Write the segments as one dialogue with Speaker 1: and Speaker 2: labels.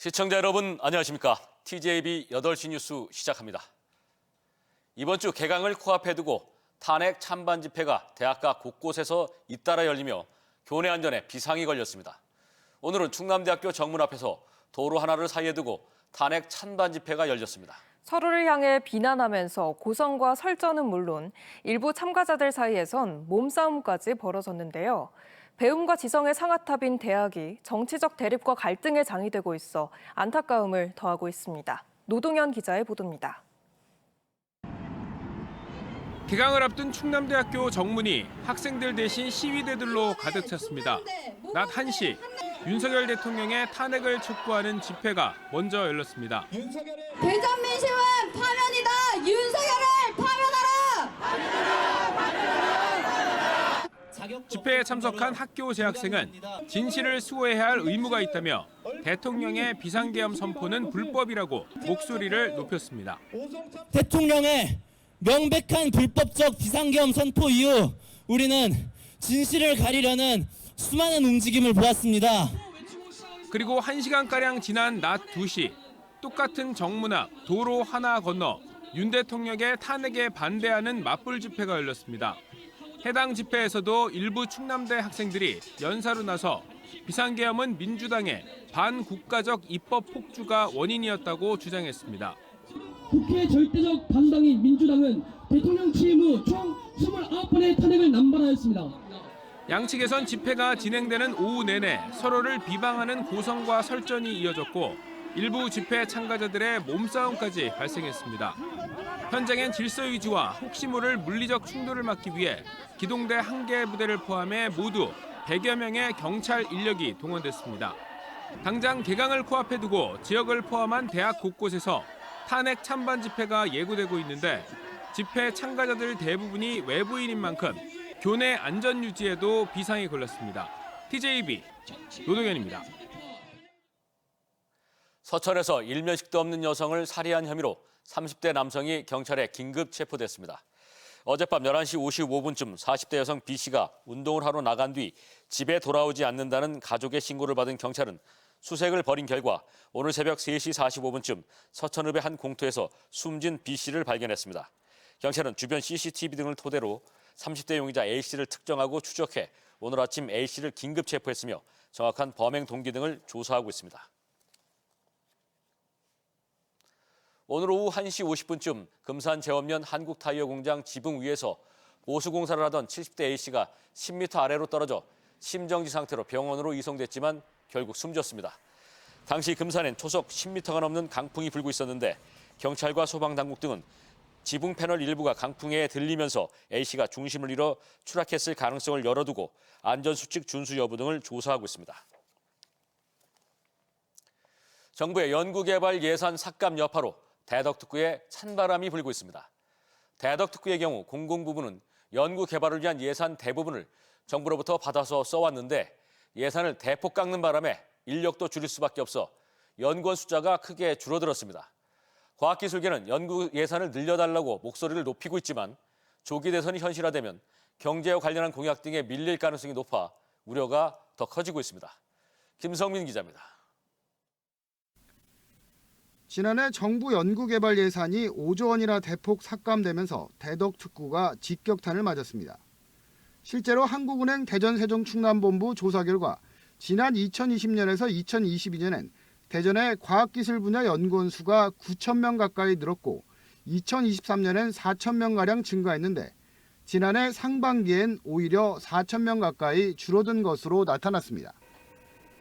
Speaker 1: 시청자 여러분 안녕하십니까? TJB 8시 뉴스 시작합니다. 이번 주 개강을 코앞에 두고 탄핵 찬반 집회가 대학가 곳곳에서 잇따라 열리며 교내 안전에 비상이 걸렸습니다. 오늘은 충남대학교 정문 앞에서 도로 하나를 사이에 두고 탄핵 찬반 집회가 열렸습니다.
Speaker 2: 서로를 향해 비난하면서 고성과 설전은 물론 일부 참가자들 사이에선 몸싸움까지 벌어졌는데요. 배움과 지성의 상아탑인 대학이 정치적 대립과 갈등의 장이 되고 있어 안타까움을 더하고 있습니다. 노동현 기자의 보도입니다.
Speaker 3: 개강을 앞둔 충남대학교 정문이 학생들 대신 시위대들로 가득 찼습니다. 낮 1시 윤석열 대통령의 탄핵을 촉구하는 집회가 먼저 열렸습니다.
Speaker 4: 대전 민심은 파면이다. 윤석열을 파면하라.
Speaker 3: 집회에 참석한 학교 재학생은 진실을 수호해야 할 의무가 있다며 대통령의 비상계엄 선포는 불법이라고 목소리를 높였습니다.
Speaker 5: 대통령의 명백한 불법적 비상계엄 선포 이후 우리는 진실을 가리려는 수많은 움직임을 보았습니다.
Speaker 3: 그리고 1시간가량 지난 낮 2시 똑같은 정문 앞 도로 하나 건너 윤 대통령의 탄핵에 반대하는 맞불 집회가 열렸습니다. 해당 집회에서도 일부 충남대 학생들이 연사로 나서 비상계엄은 민주당의 반국가적 입법 폭주가 원인이었다고 주장했습니다.
Speaker 6: 국회의 절대적 반당인 민주당은 대통령 취임 후 총 29번의 탄핵을 남발하였습니다.
Speaker 3: 양측에선 집회가 진행되는 오후 내내 서로를 비방하는 고성과 설전이 이어졌고 일부 집회 참가자들의 몸싸움까지 발생했습니다. 현장엔 질서 유지와 혹시 모를 물리적 충돌을 막기 위해 기동대 1개 부대를 포함해 모두 100여 명의 경찰 인력이 동원됐습니다. 당장 개강을 코앞에 두고 지역을 포함한 대학 곳곳에서 탄핵 찬반 집회가 예고되고 있는데 집회 참가자들 대부분이 외부인인 만큼 교내 안전 유지에도 비상이 걸렸습니다. TJB 노동현입니다.
Speaker 1: 서천에서 일면식도 없는 여성을 살해한 혐의로 30대 남성이 경찰에 긴급 체포됐습니다. 어젯밤 11시 55분쯤 40대 여성 B씨가 운동을 하러 나간 뒤 집에 돌아오지 않는다는 가족의 신고를 받은 경찰은 수색을 벌인 결과 오늘 새벽 3시 45분쯤 서천읍의 한 공터에서 숨진 B씨를 발견했습니다. 경찰은 주변 CCTV 등을 토대로 30대 용의자 A씨를 특정하고 추적해 오늘 아침 A씨를 긴급 체포했으며 정확한 범행 동기 등을 조사하고 있습니다. 오늘 오후 1시 50분쯤 금산 제원면 한국타이어 공장 지붕 위에서 보수공사를 하던 70대 A씨가 10m 아래로 떨어져 심정지 상태로 병원으로 이송됐지만 결국 숨졌습니다. 당시 금산엔 초속 10m가 넘는 강풍이 불고 있었는데 경찰과 소방당국 등은 지붕 패널 일부가 강풍에 들리면서 A씨가 중심을 잃어 추락했을 가능성을 열어두고 안전수칙 준수 여부 등을 조사하고 있습니다. 정부의 연구개발 예산 삭감 여파로 대덕특구에 찬바람이 불고 있습니다. 대덕특구의 경우 공공부문은 연구개발을 위한 예산 대부분을 정부로부터 받아서 써왔는데 예산을 대폭 깎는 바람에 인력도 줄일 수밖에 없어 연구원 숫자가 크게 줄어들었습니다. 과학기술계는 연구 예산을 늘려달라고 목소리를 높이고 있지만 조기 대선이 현실화되면 경제와 관련한 공약 등에 밀릴 가능성이 높아 우려가 더 커지고 있습니다. 김성민 기자입니다.
Speaker 7: 지난해 정부 연구개발 예산이 5조 원이나 대폭 삭감되면서 대덕특구가 직격탄을 맞았습니다. 실제로 한국은행 대전세종충남본부 조사 결과 지난 2020년에서 2022년엔 대전의 과학기술 분야 연구원 수가 9,000명 가까이 늘었고 2023년엔 4,000명가량 증가했는데 지난해 상반기엔 오히려 4,000명 가까이 줄어든 것으로 나타났습니다.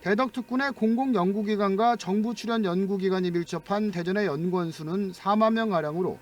Speaker 7: 대덕특구 내 공공연구기관과 정부 출연 연구기관이 밀접한 대전의 연구원 수는 4만 명가량으로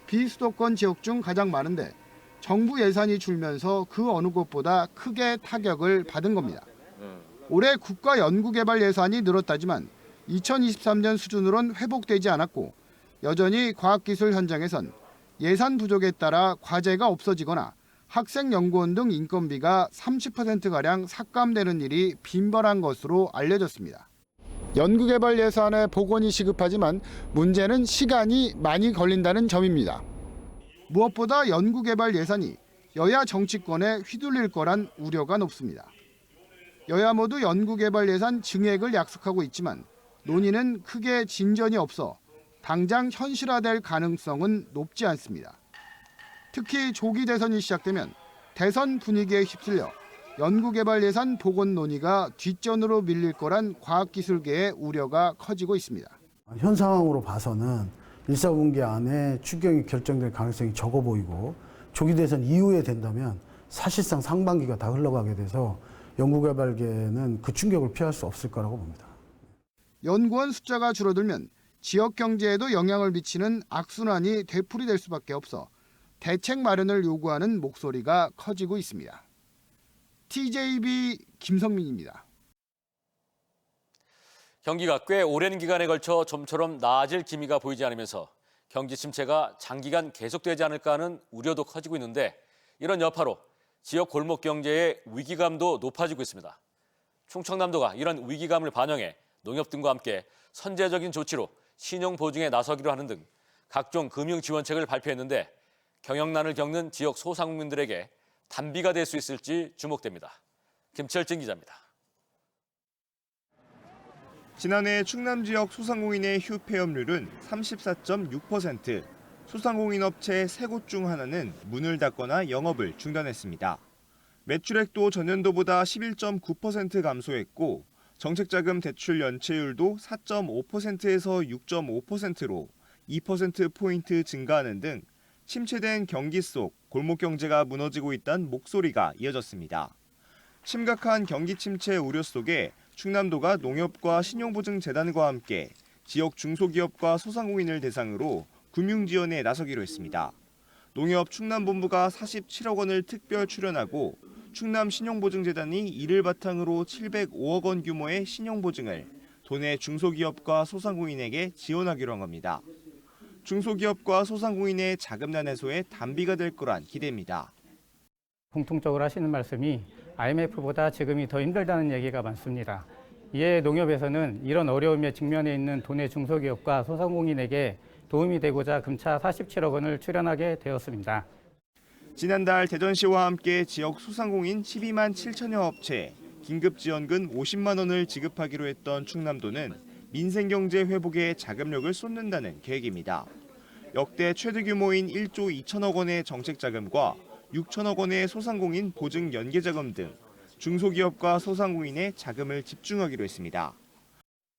Speaker 7: 비수도권 지역 중 가장 많은데 정부 예산이 줄면서 그 어느 곳보다 크게 타격을 받은 겁니다. 올해 국가 연구개발 예산이 늘었다지만 2023년 수준으론 회복되지 않았고 여전히 과학기술 현장에선 예산 부족에 따라 과제가 없어지거나 학생연구원 등 인건비가 30%가량 삭감되는 일이 빈번한 것으로 알려졌습니다. 연구개발 예산에 복원이 시급하지만 문제는 시간이 많이 걸린다는 점입니다. 무엇보다 연구개발 예산이 여야 정치권에 휘둘릴 거란 우려가 높습니다. 여야 모두 연구개발 예산 증액을 약속하고 있지만 논의는 크게 진전이 없어 당장 현실화될 가능성은 높지 않습니다. 특히 조기 대선이 시작되면 대선 분위기에 휩쓸려 연구개발 예산 복원 논의가 뒷전으로 밀릴 거란 과학기술계의 우려가 커지고 있습니다.
Speaker 8: 현 상황으로 봐서는 1, 4분기 안에 추경이 결정될 가능성이 적어 보이고 조기 대선 이후에 된다면 사실상 상반기가 다 흘러가게 돼서 연구개발계는 그 충격을 피할 수 없을 거라고 봅니다.
Speaker 7: 연구원 숫자가 줄어들면 지역 경제에도 영향을 미치는 악순환이 되풀이될 수밖에 없어 대책 마련을 요구하는 목소리가 커지고 있습니다. TJB 김성민입니다.
Speaker 1: 경기가 꽤 오랜 기간에 걸쳐 좀처럼 나아질 기미가 보이지 않으면서 경기 침체가 장기간 계속되지 않을까 하는 우려도 커지고 있는데 이런 여파로 지역 골목 경제의 위기감도 높아지고 있습니다. 충청남도가 이런 위기감을 반영해 농협 등과 함께 선제적인 조치로 신용 보증에 나서기로 하는 등 각종 금융 지원책을 발표했는데 경영난을 겪는 지역 소상공인들에게 단비가 될 수 있을지 주목됩니다. 김철진 기자입니다.
Speaker 9: 지난해 충남 지역 소상공인의 휴폐업률은 34.6%, 소상공인 업체 3곳 중 하나는 문을 닫거나 영업을 중단했습니다. 매출액도 전년도보다 11.9% 감소했고 정책자금 대출 연체율도 4.5%에서 6.5%로 2%포인트 증가하는 등 침체된 경기 속 골목 경제가 무너지고 있다는 목소리가 이어졌습니다. 심각한 경기 침체 우려 속에 충남도가 농협과 신용보증재단과 함께 지역 중소기업과 소상공인을 대상으로 금융지원에 나서기로 했습니다. 농협 충남본부가 47억 원을 특별 출연하고 충남신용보증재단이 이를 바탕으로 705억 원 규모의 신용보증을 도내 중소기업과 소상공인에게 지원하기로 한 겁니다. 중소기업과 소상공인의 자금난 해소에 단비가 될 거란 기대입니다.
Speaker 10: 공통적으로 하시는 말씀이 IMF보다 지금이 더 힘들다는 얘기가 많습니다. 이에 농협에서는 이런 어려움에 직면해 있는 도내 중소기업과 소상공인에게 도움이 되고자 금차 47억 원을 출연하게 되었습니다.
Speaker 9: 지난달 대전시와 함께 지역 소상공인 12만 7천여 업체에 긴급지원금 50만 원을 지급하기로 했던 충남도는 민생경제 회복에 자금력을 쏟는다는 계획입니다. 역대 최대 규모인 1조 2천억 원의 정책자금과 6천억 원의 소상공인 보증 연계자금 등 중소기업과 소상공인의 자금을 집중하기로 했습니다.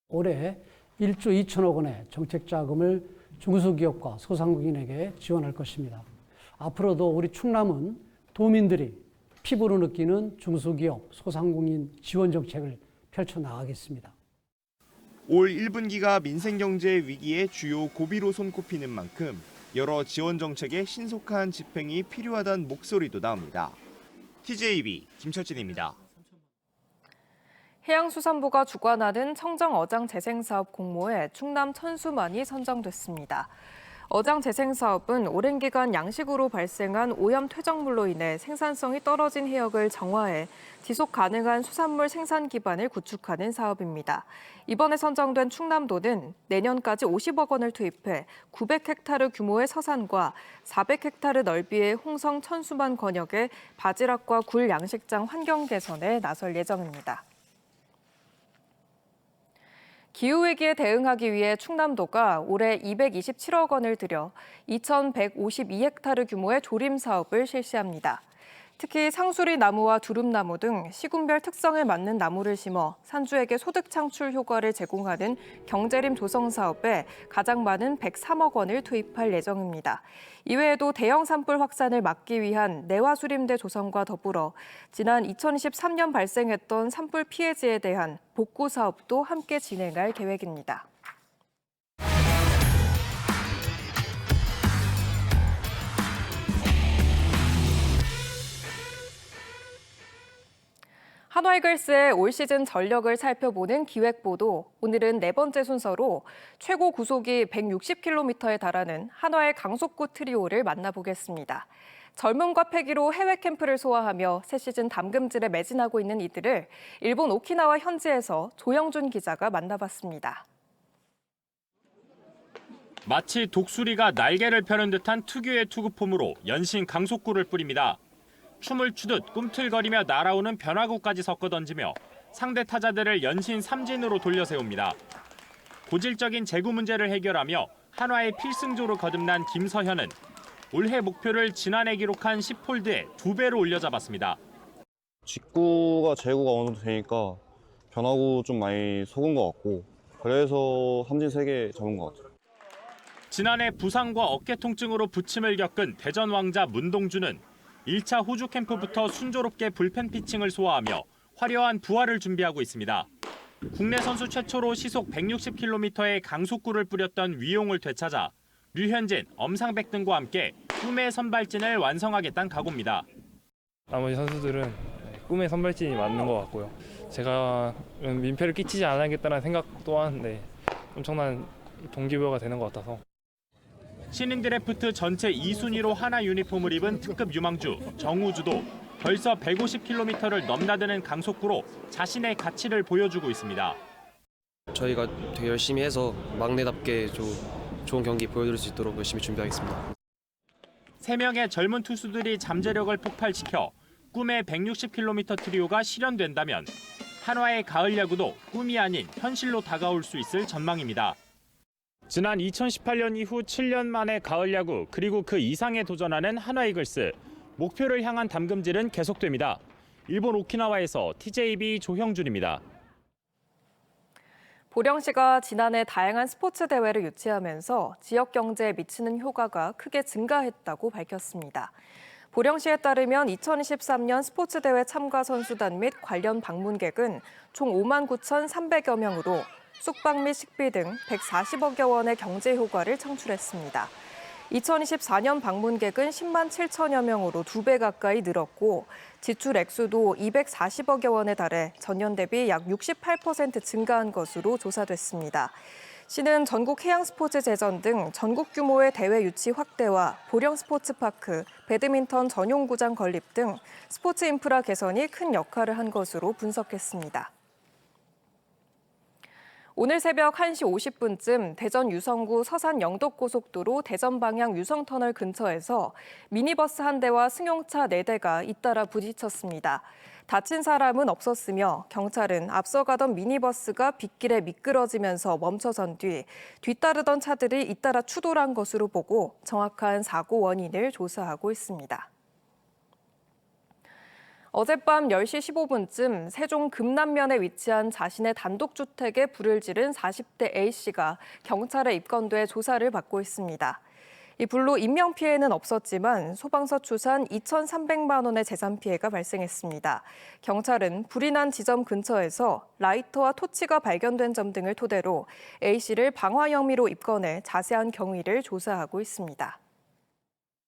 Speaker 11: 올해 1조 2천억 원의 정책자금을 중소기업과 소상공인에게 지원할 것입니다. 앞으로도 우리 충남은 도민들이 피부로 느끼는 중소기업, 소상공인 지원 정책을 펼쳐나가겠습니다.
Speaker 9: 올 1분기가 민생경제 위기의 주요 고비로 손꼽히는 만큼 여러 지원 정책의 신속한 집행이 필요하다는 목소리도 나옵니다. TJB 김철진입니다.
Speaker 2: 해양수산부가 주관하는 청정어장 재생사업 공모에 충남 천수만이 선정됐습니다. 어장 재생사업은 오랜 기간 양식으로 발생한 오염 퇴적물로 인해 생산성이 떨어진 해역을 정화해 지속 가능한 수산물 생산 기반을 구축하는 사업입니다. 이번에 선정된 충남도는 내년까지 50억 원을 투입해 900헥타르 규모의 서산과 400헥타르 넓이의 홍성 천수만 권역의 바지락과 굴 양식장 환경 개선에 나설 예정입니다. 기후위기에 대응하기 위해 충남도가 올해 227억 원을 들여 2,152헥타르 규모의 조림 사업을 실시합니다. 특히 상수리 나무와 두릅나무 등 시군별 특성에 맞는 나무를 심어 산주에게 소득 창출 효과를 제공하는 경제림 조성 사업에 가장 많은 103억 원을 투입할 예정입니다. 이외에도 대형 산불 확산을 막기 위한 내화수림대 조성과 더불어 지난 2023년 발생했던 산불 피해지에 대한 복구 사업도 함께 진행할 계획입니다. 한화이글스의 올 시즌 전력을 살펴보는 기획보도, 오늘은 네 번째 순서로 최고 구속이 160km에 달하는 한화의 강속구 트리오를 만나보겠습니다. 젊음과 패기로 해외 캠프를 소화하며 새 시즌 담금질에 매진하고 있는 이들을 일본 오키나와 현지에서 조영준 기자가 만나봤습니다.
Speaker 12: 마치 독수리가 날개를 펴는 듯한 특유의 투구폼으로 연신 강속구를 뿌립니다. 춤을 추듯 꿈틀거리며 날아오는 변화구까지 섞어 던지며 상대 타자들을 연신 삼진으로 돌려 세웁니다. 고질적인 재구 문제를 해결하며 한화의 필승조로 거듭난 김서현은 올해 목표를 지난해 기록한 10홀드에 2배로 올려잡았습니다.
Speaker 13: 직구가 재구가 어느 정도 되니까 변화구 좀 많이 속은 것 같고 그래서 삼진 3개 잡은 것 같아요.
Speaker 12: 지난해 부상과 어깨 통증으로 부침을 겪은 대전 왕자 문동주는 1차 호주 캠프부터 순조롭게 불펜 피칭을 소화하며 화려한 부활을 준비하고 있습니다. 국내 선수 최초로 시속 160km의 강속구를 뿌렸던 위용을 되찾아 류현진, 엄상백 등과 함께 꿈의 선발진을 완성하겠다는 각오입니다.
Speaker 14: 나머지 선수들은 꿈의 선발진이 맞는 것 같고요. 제가 민폐를 끼치지 않아야겠다는 생각 또한 엄청난 동기부여가 되는 것 같아서.
Speaker 12: 신인 드래프트 전체 2순위로 하나 유니폼을 입은 특급 유망주 정우주도 벌써 150km를 넘나드는 강속구로 자신의 가치를 보여주고 있습니다.
Speaker 15: 저희가 되게 열심히 해서 막내답게 좋은 경기 보여드릴 수 있도록 열심히 준비하겠습니다.
Speaker 12: 3명의 젊은 투수들이 잠재력을 폭발시켜 꿈의 160km 트리오가 실현된다면 한화의 가을 야구도 꿈이 아닌 현실로 다가올 수 있을 전망입니다. 지난 2018년 이후 7년 만에 가을 야구 그리고 그 이상에 도전하는 한화 이글스. 목표를 향한 담금질은 계속됩니다. 일본 오키나와에서 TJB 조형준입니다.
Speaker 2: 보령시가 지난해 다양한 스포츠 대회를 유치하면서 지역 경제에 미치는 효과가 크게 증가했다고 밝혔습니다. 보령시에 따르면 2023년 스포츠 대회 참가 선수단 및 관련 방문객은 총 59,300여 명으로 숙박 및 식비 등 140억여 원의 경제 효과를 창출했습니다. 2024년 방문객은 10만 7천여 명으로 2배 가까이 늘었고 지출 액수도 240억여 원에 달해 전년 대비 약 68% 증가한 것으로 조사됐습니다. 시는 전국 해양스포츠 제전 등 전국 규모의 대회 유치 확대와 보령 스포츠파크, 배드민턴 전용구장 건립 등 스포츠 인프라 개선이 큰 역할을 한 것으로 분석했습니다. 오늘 새벽 1시 50분쯤 대전 유성구 서산 영덕고속도로 대전 방향 유성터널 근처에서 미니버스 한 대와 승용차 4대가 잇따라 부딪혔습니다. 다친 사람은 없었으며 경찰은 앞서가던 미니버스가 빗길에 미끄러지면서 멈춰선 뒤 뒤따르던 차들이 잇따라 추돌한 것으로 보고 정확한 사고 원인을 조사하고 있습니다. 어젯밤 10시 15분쯤 세종 금남면에 위치한 자신의 단독주택에 불을 지른 40대 A씨가 경찰에 입건돼 조사를 받고 있습니다. 이 불로 인명피해는 없었지만 소방서 추산 2,300만 원의 재산 피해가 발생했습니다. 경찰은 불이 난 지점 근처에서 라이터와 토치가 발견된 점 등을 토대로 A씨를 방화 혐의로 입건해 자세한 경위를 조사하고 있습니다.